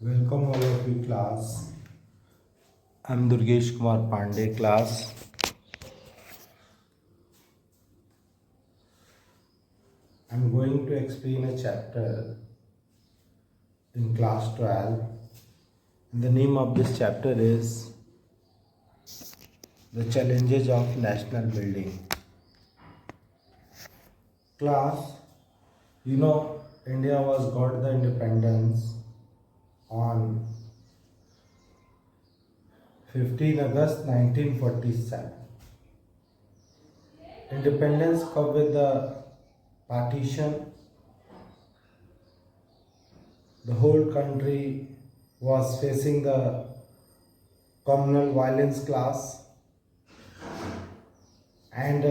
Welcome all of you class. I'm Durgesh Kumar Pandey class. I'm going to explain a chapter in class 12. And the name of this chapter is The Challenges of National Building. Class, India was got the independence on 15 August 1947. Independence come with the partition. The whole country was facing the communal violence class, and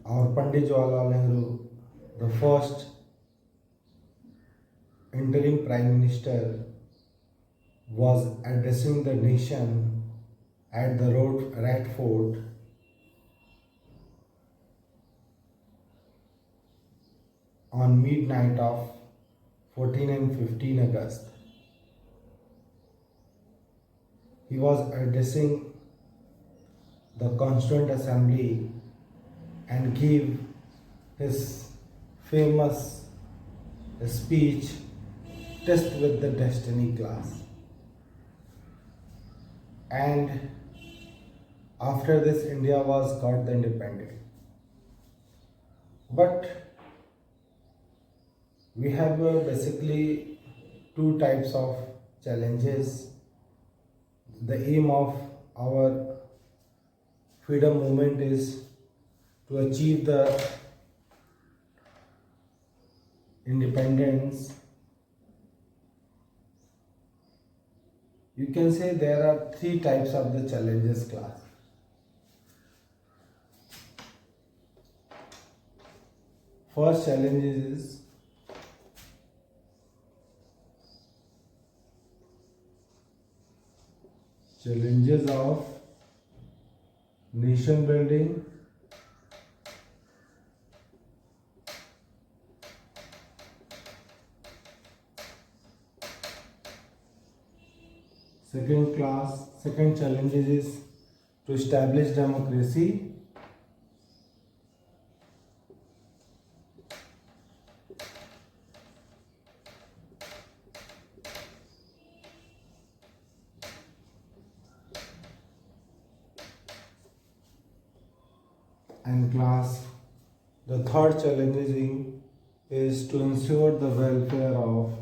our Pandit Jawaharlal Nehru, the first interim prime minister, was addressing the nation at the Red Fort on midnight of 14 and 15 August. He was addressing the Constituent Assembly and gave his famous speech, Test with the Destiny class. And after this, India was got the independent. But we have basically two types of challenges. The aim of our freedom movement is to achieve the independence. You can say there are three types of the challenges class. First challenge is challenges of nation building. Second challenge is to establish democracy. And class, the third challenge is to ensure the welfare of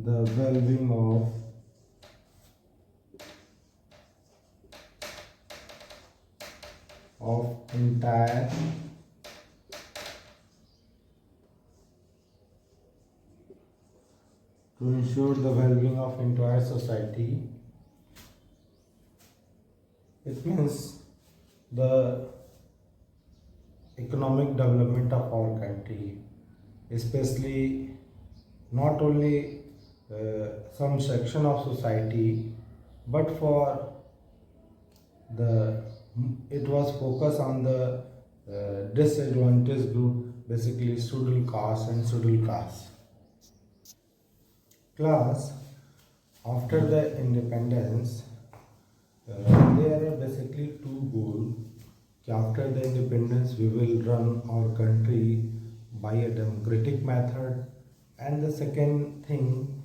the well-being of entire to ensure the well-being of entire society. It means the economic development of our country, especially not only some section of society, but for the it was focused on the disadvantaged group, basically scheduled caste and scheduled caste. Class, after the independence, there are basically two goals. After the independence, we will run our country by a democratic method, and the second thing,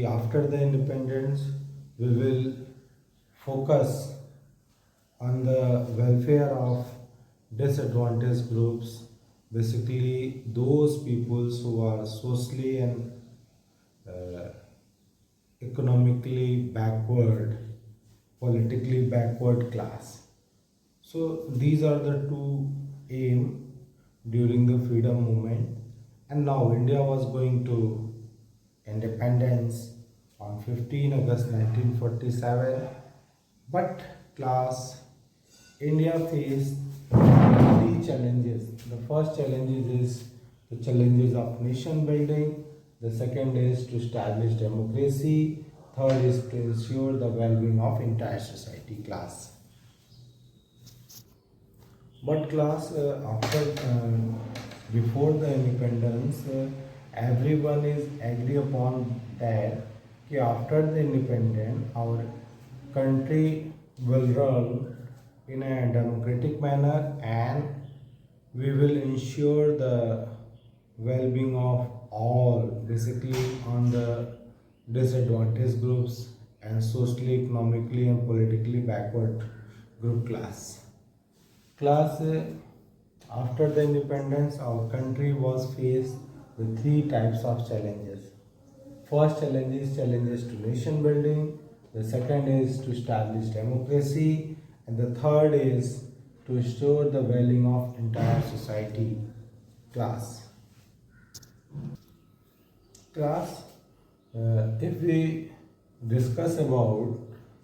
after the independence, we will focus on the welfare of disadvantaged groups, basically those peoples who are socially and economically backward, politically backward class. So these are the two aim during the freedom movement. And now India was going to independence on 15 August 1947. But class, India faced three challenges. The first challenge is the challenges of nation building. The second is to establish democracy. Third is to ensure the well-being of entire society. Class. But class, after before the independence, everyone is agree upon that after the independence, our country will run in a democratic manner, and we will ensure the well-being of all, basically on the disadvantaged groups and socially, economically, and politically backward group class. Class, after the independence, our country was faced with three types of challenges. First challenge is challenges to nation building. The second is to establish democracy, and the third is to ensure the well-being of entire society. Class. Class, if we discuss about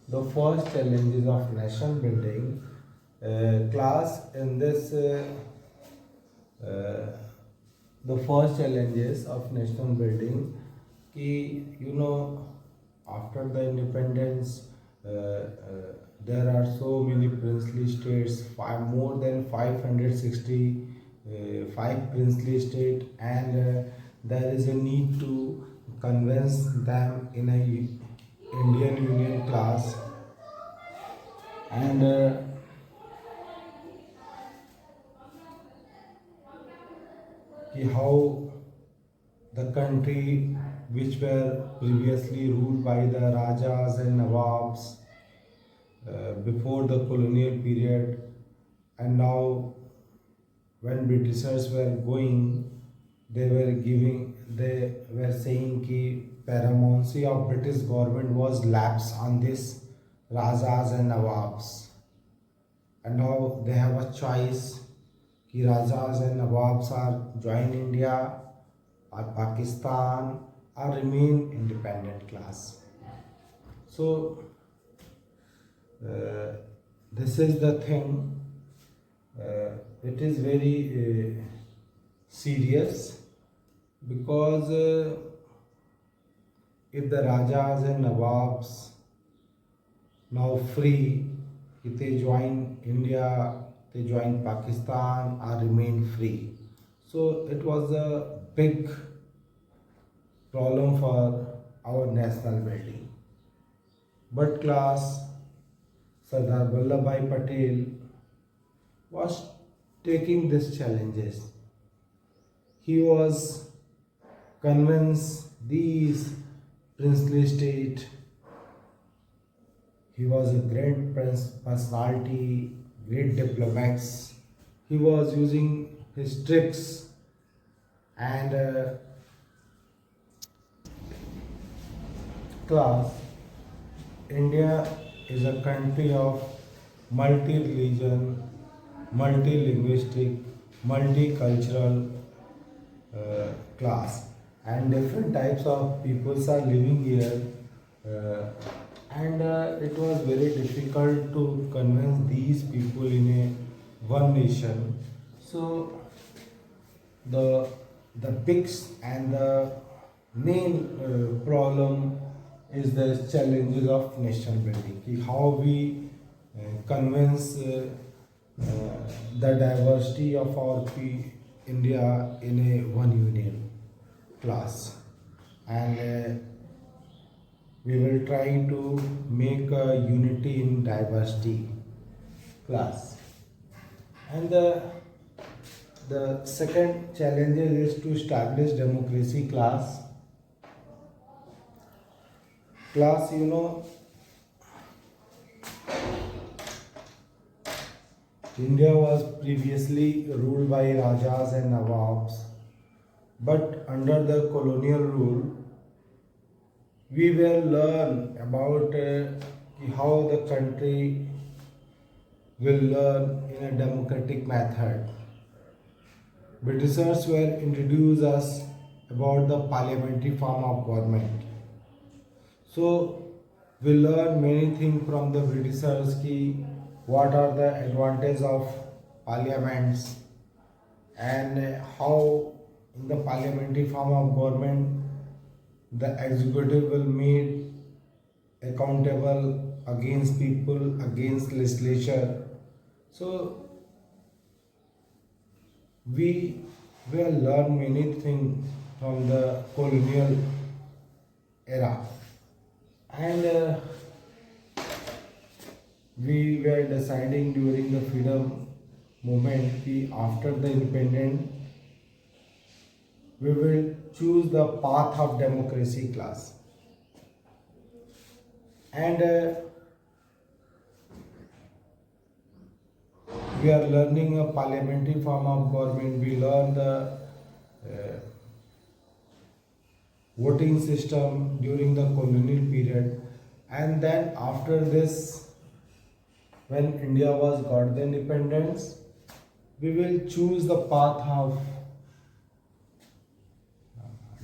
the first challenges of nation building, class in this the first challenges of national building, after the independence, there are so many princely states, more than 565 princely states, and there is a need to convince them in a Indian Union class, and how the country which were previously ruled by the Rajas and Nawabs before the colonial period, and now when Britishers were going, they were saying that paramountcy of British government was lapsed on this Rajas and Nawabs, and now they have a choice कि Rajas and Nawabs are join India or Pakistan or remain independent class. So this is the thing. It is very serious, because if the Rajas and Nawabs now free, if they join India, they join Pakistan or remain free. So it was a big problem for our national building. But class, Sardar Vallabhbhai Patel was taking these challenges. He was convinced these princely state. He was a great personality, great diplomats. He was using his tricks, and class. India is a country of multi-religion, multi-linguistic, multicultural class, and different types of peoples are living here, and it was very difficult to convince these people in a one nation. So the big and the main problem is the challenges of nation building. How we convince the diversity of our India in a one union class, and we will try to make a unity in diversity class. And the second challenge is to establish democracy class. Class, India was previously ruled by Rajas and Nawabs, but under the colonial rule, we will learn about how the country will learn in a democratic method. Britishers will introduce us about the parliamentary form of government. So we learn many things from the Britishers, what are the advantages of parliaments, and how in the parliamentary form of government the executive will made accountable against people, against legislature. So we will learn many things from the colonial era, and we were deciding during the freedom movement कि after the independence we will choose the path of democracy class, and we are learning a parliamentary form of government. We learn the voting system during the colonial period, and then after this, when India was got the independence, we will choose the path of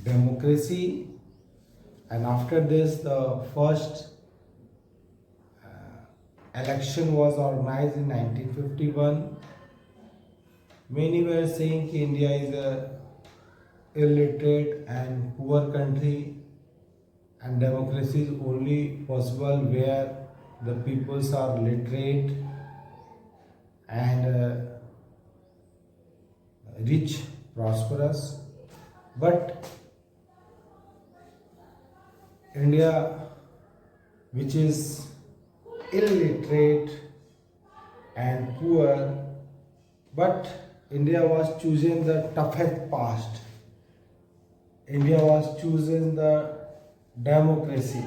democracy, and after this the first election was organized in 1951. Many were saying that India is a illiterate and poor country, and democracy is only possible where the peoples are literate and rich, prosperous. But India, which is illiterate and poor, but India was choosing the toughest past. India was choosing the democracy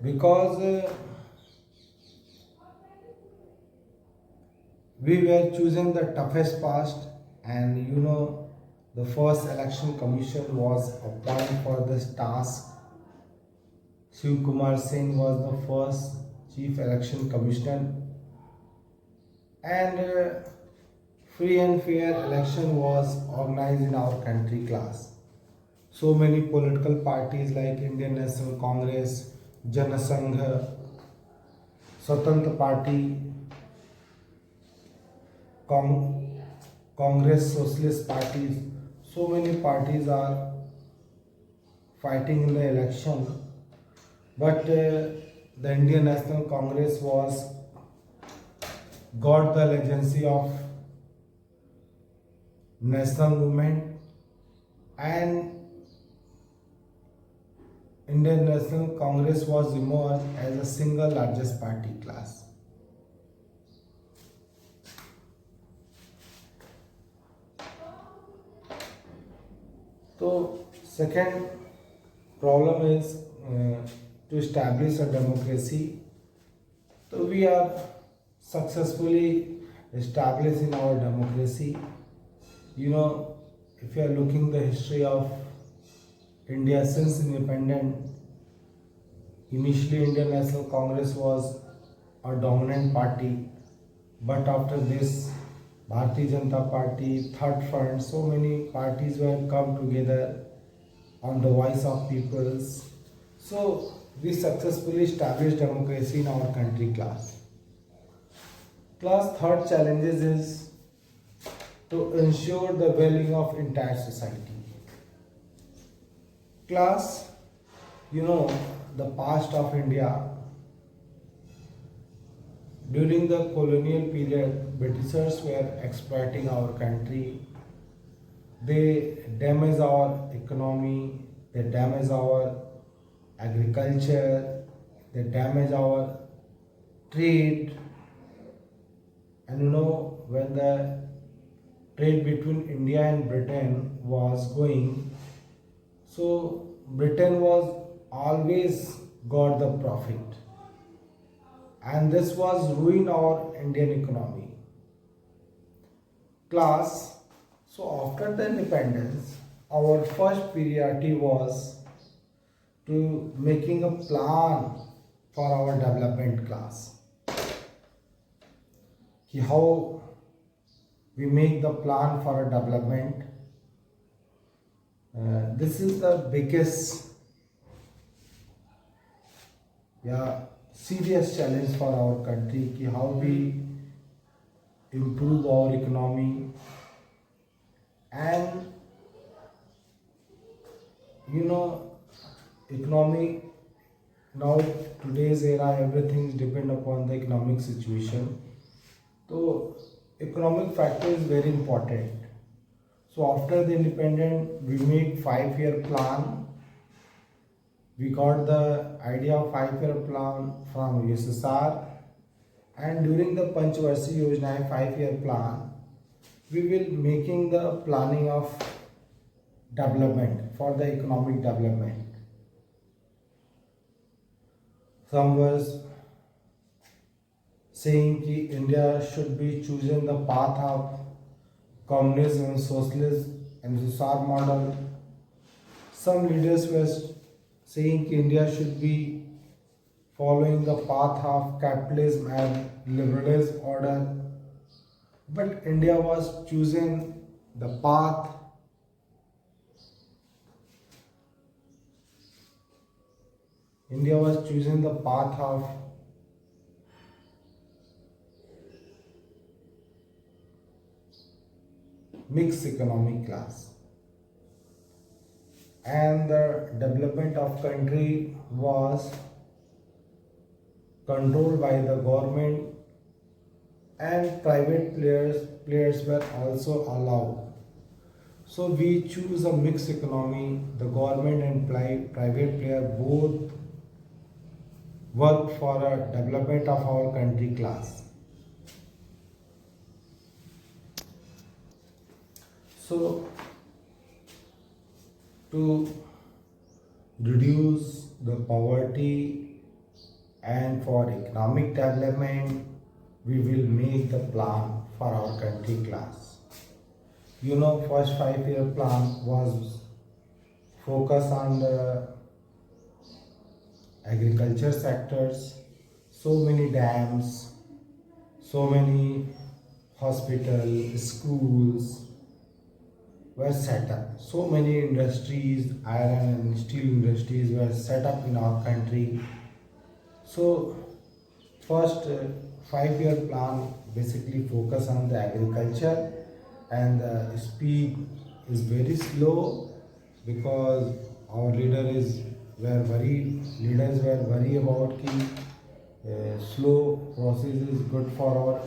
because we were choosing the toughest past, and the first election commission was appointed for this task. Shiv Kumar Singh was the first chief election commissioner, and free and fair election was organized in our country class. So many political parties like Indian National Congress, Jana Sangha, Swatantra Party, Congress, Socialist parties, so many parties are fighting in the election, but the Indian National Congress was got the legacy of national movement, and Indian National Congress was emerged as a single largest party class. So second problem is to establish a democracy. So we are successfully establishing our democracy. If you are looking the history of India since independence, initially Indian National Congress was a dominant party, but after this Bharatiya Janata Party, Third Front, so many parties were come together on the voice of peoples. So we successfully established democracy in our country class. Class third challenges is to ensure the well-being of entire society. Class, the past of India. During the colonial period, Britishers were exploiting our country. They damaged our economy, they damaged our agriculture, they damaged our trade. And when the trade between India and Britain was going, so Britain was always got the profit, and this was ruin our Indian economy. Class, so after the independence, our first priority was to making a plan for our development class. How we make the plan for a development. This is the biggest serious challenge for our country, how we improve our economy, and you know economy now, today's era, everything is depend upon the economic situation. So economic factor is very important. So after the independent, we made 5 year plan. We got the idea of 5 year plan from USSR, and during the Panchvarshi Yojana 5 year plan, we will making the planning of development for the economic development. Some was saying that India should be choosing the path of communism, socialism, and USSR model. Some leaders were saying that India should be following the path of capitalism and liberalism order. But India was choosing the path of mixed economic class, and the development of country was controlled by the government, and private players were also allowed. So we choose a mixed economy. The government and private player both work for a development of our country class. So to reduce the poverty and for economic development, we will make the plan for our country class. First 5 year plan was focus on the agriculture sectors. So many dams, so many hospitals, schools were set up. So many industries, iron and steel industries were set up in our country. So first 5 year plan basically focus on the agriculture, and the speed is very slow because our leaders were worried about slow process is good for our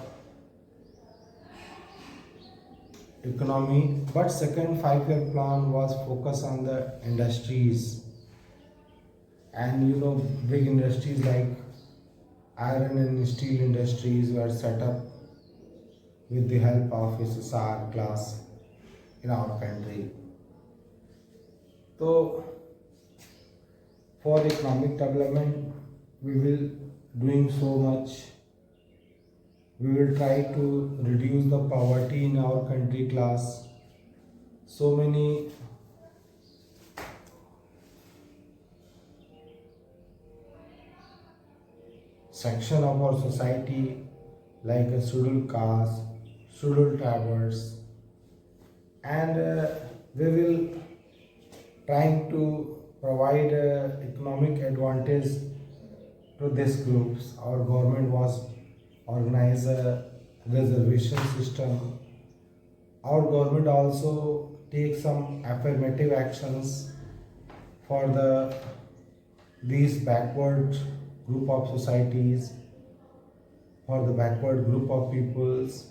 economy. But second 5 year plan was focus on the industries, and big industries like iron and steel industries were set up with the help of USSR class in our country. So for economic development, we will doing so much. We will try to reduce the poverty in our country class. So many section of our society like a scheduled caste, scheduled tribes, and we will trying to provide economic advantage to these groups. Our government was organize a reservation system. Our government also take some affirmative actions for these backward group of societies, for the backward group of peoples,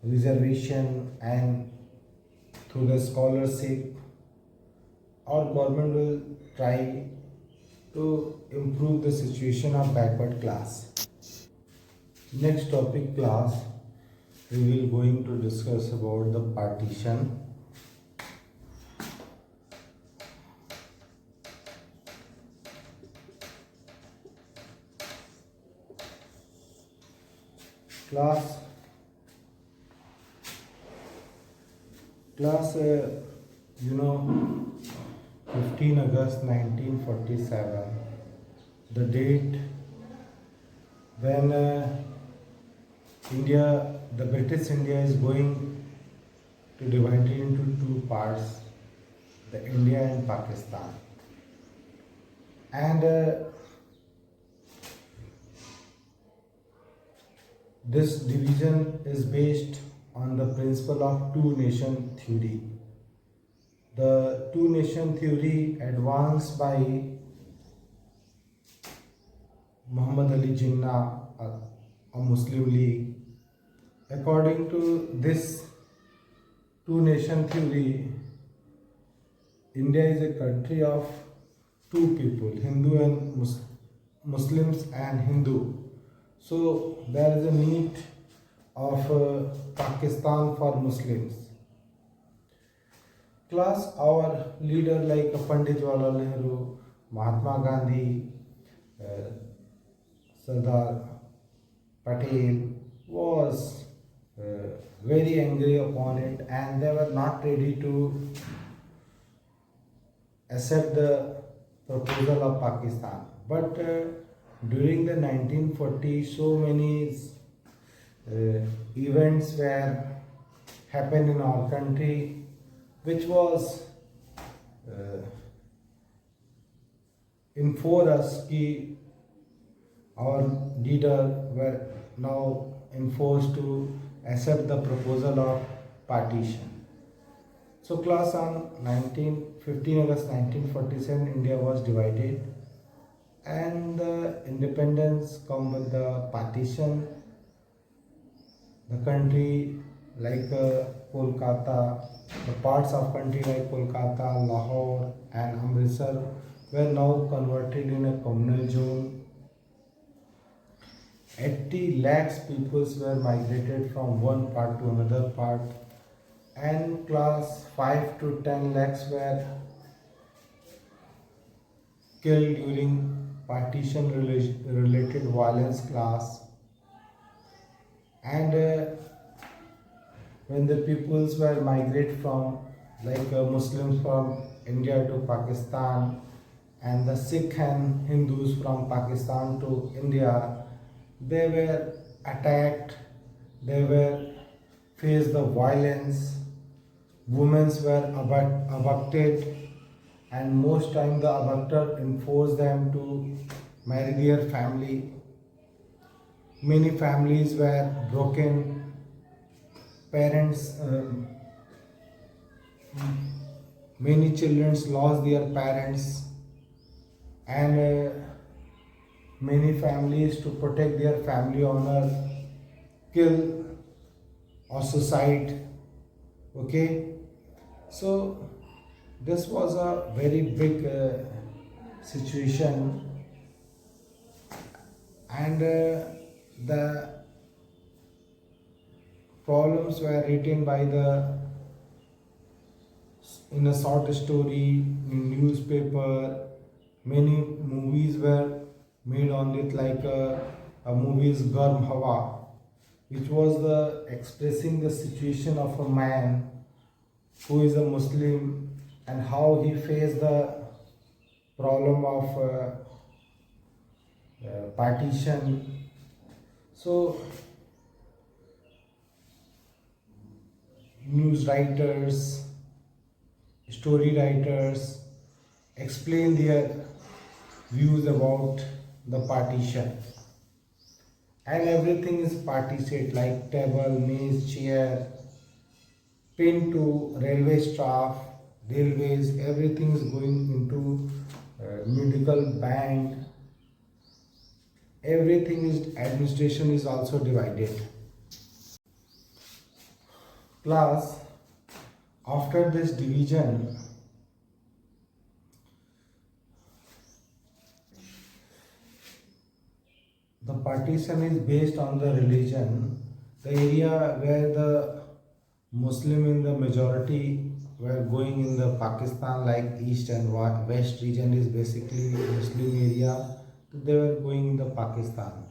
reservation, and through the scholarship, our government will try to improve the situation of backward class. Next topic class, we will going to discuss about the partition. Class 15 August 1947, the date when the British India is going to divide it into two parts, the India and Pakistan. And This division is based on the principle of two nation theory. The two nation theory advanced by Muhammad Ali Jinnah, a Muslim League. According to this two nation theory, India is a country of two people, Hindu and Muslims and Hindu. So there is a need of Pakistan for Muslims. Class, our leader like Pandit Jawaharlal Nehru, Mahatma Gandhi, uh, Sardar Patel was very angry upon it, and they were not ready to accept the proposal of Pakistan. But during the 1940s, so many events were happened in our country, which was enforced us कि our leader were now enforced to accept the proposal of partition. So class, on 15 August 1947, India was divided and the independence come with the partition. The country like Kolkata, the parts of country like Kolkata, Lahore and Amritsar were now converted in a communal zone. 80 lakhs peoples were migrated from one part to another part, and class 5 to 10 lakhs were killed during partition related violence class. And when the peoples were migrate from like Muslims from India to Pakistan and the Sikh and Hindus from Pakistan to India, they were attacked, they were faced the violence, women were abducted, and most time the abductor enforced them to marry their family. Many families were broken, parents, many children lost their parents, and many families to protect their family honor kill or suicide. Okay, so this was a very big situation, and the problems were written by the in a short story in newspaper. Many movies were made on it, like a movie's Garm Hawa, which was the expressing the situation of a man who is a Muslim and how he faced the problem of partition. So news writers, story writers explain their views about the partition, and everything is partitioned like table, maze, chair, pin to railway staff, railways, everything is going into medical bank, everything is administration is also divided. Class, after this division, the partition is based on the religion. The area where the Muslim in the majority were going in the Pakistan, like east and west region is basically Muslim area. They were going in the Pakistan,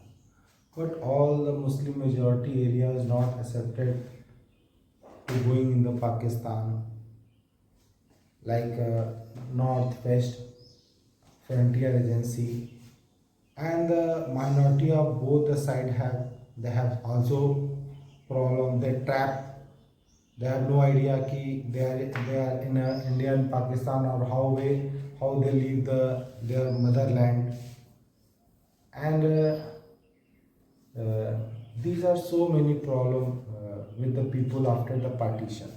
but all the Muslim majority area is not accepted to going in the Pakistan, like northwest frontier agency, and the minority of both the side have also problem. They trap. They have no idea कि they are in India and Pakistan, or how they leave their motherland, and these are so many problems with the people after the partition.